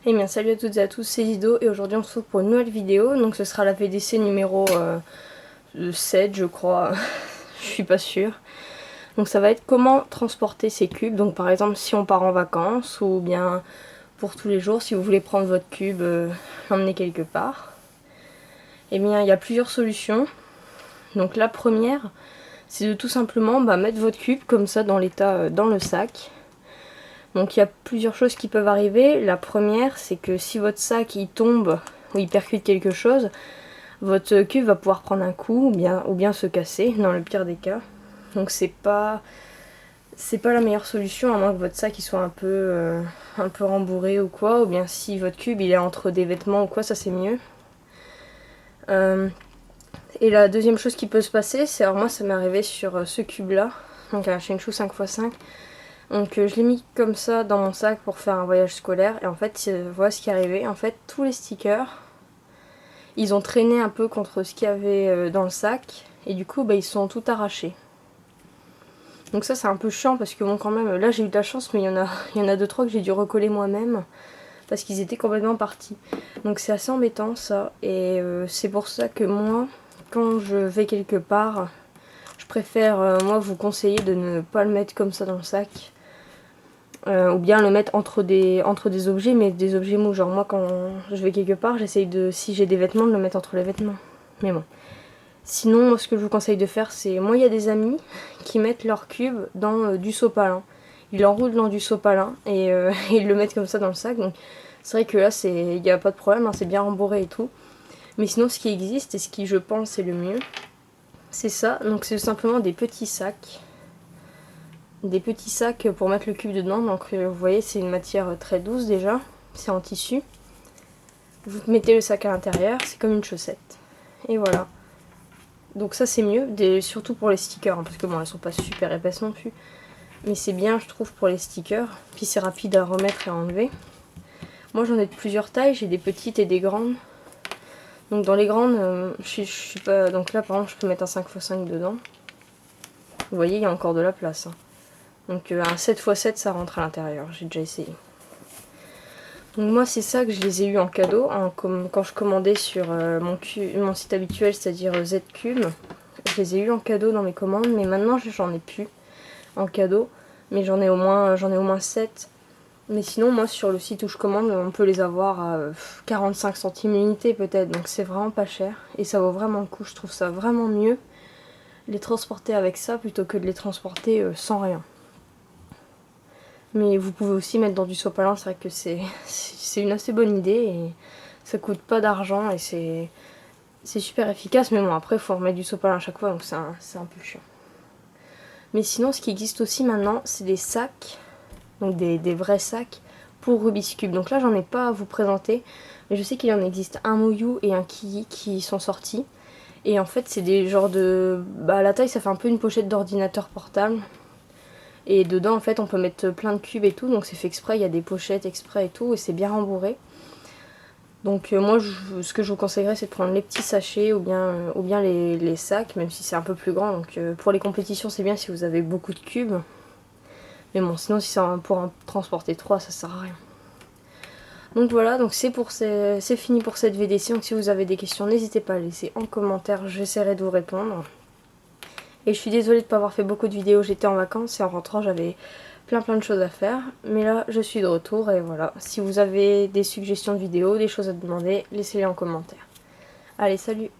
Eh bien salut à toutes et à tous, c'est Lido et aujourd'hui on se retrouve pour une nouvelle vidéo. Donc ce sera la VDC numéro 7 je crois, je suis pas sûre. Donc ça va être comment transporter ces cubes, donc par exemple si on part en vacances ou bien pour tous les jours si vous voulez prendre votre cube, l'emmener quelque part. Eh bien il y a plusieurs solutions. Donc la première c'est de tout simplement mettre votre cube comme ça dans l'état dans le sac. Donc il y a plusieurs choses qui peuvent arriver. La première, c'est que si votre sac il tombe ou il percute quelque chose, votre cube va pouvoir prendre un coup ou bien se casser, dans le pire des cas. Donc c'est pas la meilleure solution, à moins que votre sac il soit un peu rembourré ou quoi, ou bien si votre cube il est entre des vêtements ou quoi, ça c'est mieux. Et la deuxième chose qui peut se passer, c'est, alors moi ça m'est arrivé sur ce cube là, donc un Shenshu 5x5. Donc je l'ai mis comme ça dans mon sac pour faire un voyage scolaire. Et en fait, voilà ce qui est arrivé. En fait, tous les stickers, ils ont traîné un peu contre ce qu'il y avait dans le sac. Et du coup, ils sont tout arrachés. Donc ça, c'est un peu chiant parce que bon, quand même, là j'ai eu de la chance, mais il y en a 2-3 que j'ai dû recoller moi-même. Parce qu'ils étaient complètement partis. Donc c'est assez embêtant ça. Et c'est pour ça que moi, quand je vais quelque part, je préfère, moi, vous conseiller de ne pas le mettre comme ça dans le sac. Ou bien le mettre entre des objets, mais des objets mous. Genre moi quand je vais quelque part, j'essaye de, si j'ai des vêtements, de le mettre entre les vêtements. Mais bon. Sinon, moi ce que je vous conseille de faire, c'est, moi il y a des amis qui mettent leur cube dans du sopalin. Ils l'enroulent dans du sopalin et ils le mettent comme ça dans le sac. Donc c'est vrai que là, il n'y a pas de problème, hein, c'est bien rembourré et tout. Mais sinon, ce qui existe et ce qui je pense est le mieux, c'est ça. Donc c'est tout simplement des petits sacs. Des petits sacs pour mettre le cube dedans. Donc vous voyez, c'est une matière très douce déjà, c'est en tissu. Vous mettez le sac à l'intérieur, c'est comme une chaussette. Et voilà. Donc ça c'est mieux, surtout pour les stickers, hein, parce que bon, elles sont pas super épaisses non plus. Mais c'est bien, je trouve, pour les stickers. Puis c'est rapide à remettre et à enlever. Moi j'en ai de plusieurs tailles, j'ai des petites et des grandes. Donc dans les grandes, je suis pas. Donc là par exemple je peux mettre un 5x5 dedans. Vous voyez, il y a encore de la place, hein. Donc un 7x7 ça rentre à l'intérieur, j'ai déjà essayé. Donc moi c'est ça que je les ai eu en cadeau, quand je commandais sur mon site habituel, c'est-à-dire Zcube. Je les ai eu en cadeau dans mes commandes, mais maintenant j'en ai plus en cadeau. Mais j'en ai au moins 7. Mais sinon moi sur le site où je commande, on peut les avoir à 45 centimes l'unité peut-être. Donc c'est vraiment pas cher et ça vaut vraiment le coup. Je trouve ça vraiment mieux les transporter avec ça plutôt que de les transporter sans rien. Mais vous pouvez aussi mettre dans du sopalin, c'est vrai que c'est une assez bonne idée et ça coûte pas d'argent et c'est super efficace. Mais bon, après il faut remettre du sopalin à chaque fois, donc c'est un peu chiant. Mais sinon, ce qui existe aussi maintenant, c'est des sacs, donc des vrais sacs pour Rubik's Cube. Donc là, j'en ai pas à vous présenter, mais je sais qu'il en existe un Moyu et un Kiyi qui sont sortis. Et en fait, c'est des genres de... la taille, ça fait un peu une pochette d'ordinateur portable. Et dedans en fait on peut mettre plein de cubes et tout, donc c'est fait exprès, il y a des pochettes exprès et tout, et c'est bien rembourré. Donc moi ce que je vous conseillerais c'est de prendre les petits sachets ou bien les sacs, même si c'est un peu plus grand. Donc pour les compétitions c'est bien si vous avez beaucoup de cubes. Mais bon, sinon si c'est pour en transporter 3 ça sert à rien. Donc voilà, donc c'est fini pour cette VDC. Donc si vous avez des questions n'hésitez pas à laisser en commentaire, j'essaierai de vous répondre. Et je suis désolée de ne pas avoir fait beaucoup de vidéos, j'étais en vacances et en rentrant j'avais plein de choses à faire. Mais là je suis de retour et voilà. Si vous avez des suggestions de vidéos, des choses à demander, laissez-les en commentaire. Allez, salut!